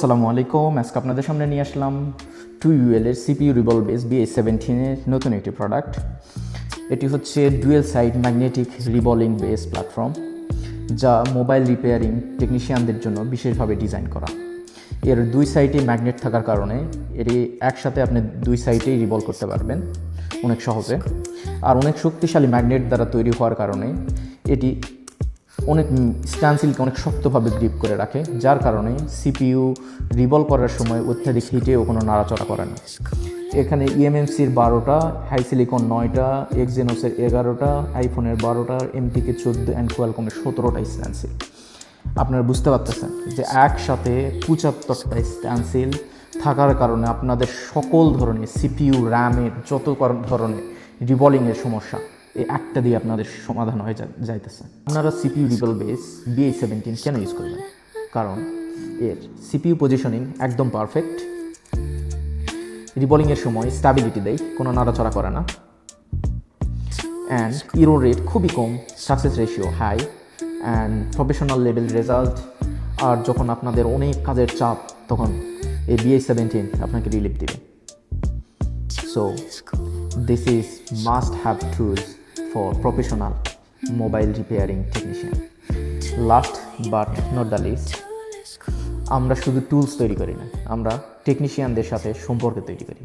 আসসালামু আলাইকুম। আজকে আপনাদের সামনে নিয়ে আসলাম 2UL এর CPU রিভলভ বেস BA17 এর নতুন একটি প্রোডাক্ট। এটি হচ্ছে dual side magnetic revolving base platform, যা মোবাইল রিপেয়ারিং টেকনিশিয়ানদের জন্য বিশেষভাবে ডিজাইন করা। এর দুই সাইডে ম্যাগনেট থাকার কারণে এটি একসাথে আপনি দুই সাইডেই রিভলভ করতে পারবেন অনেক সহজে। আর অনেক শক্তিশালী ম্যাগনেট দ্বারা তৈরি হওয়ার কারণে এটি অনেক স্ট্যান্সিলকে অনেক শক্তভাবে গ্রিপ করে রাখে, যার কারণে সিপিইউ রিভলভ করার সময় অত্যাধিক হিটেও কোনো নাড়াচড়া করে না। এখানে ইএমএমসির 12টা, হাইসিলিকন 9টা, এক্সিনোসের 11টা, আইফোনের 12টা, MTK 14 অ্যান্ড কোয়ালকমের 17টা স্ট্যান্সিল। আপনারা বুঝতে পারতেছেন যে একসাথে 75টা স্ট্যান্সিল থাকার কারণে আপনাদের সকল ধরনের সিপিইউ র্যামের যত ধরনের রিভলিংয়ের সমস্যা এই একটা দিয়ে আপনাদের সমাধান হয়ে যাইতেছে। আপনারা সিপিইউ রিভলভ বেস BA17 কেন ইউজ করবেন? কারণ এর সিপিইউ পজিশনিং একদম পারফেক্ট, রিভলিংয়ের সময় স্ট্যাবিলিটি দেয়, কোনো নাড়াচড়া করে না, অ্যান্ড ইরোর রেট খুবই কম, success ratio high, and professional level result. আর যখন আপনাদের অনেক কাজের চাপ, তখন এই BA17 আপনাকে রিলিফ দেবে। So this is must-have tools for professional mobile repairing technician. Last but not the least, আমরা শুধু টুলস তৈরি করি না, আমরা টেকনিশিয়ানদের সাথে সম্পর্ক তৈরি করি।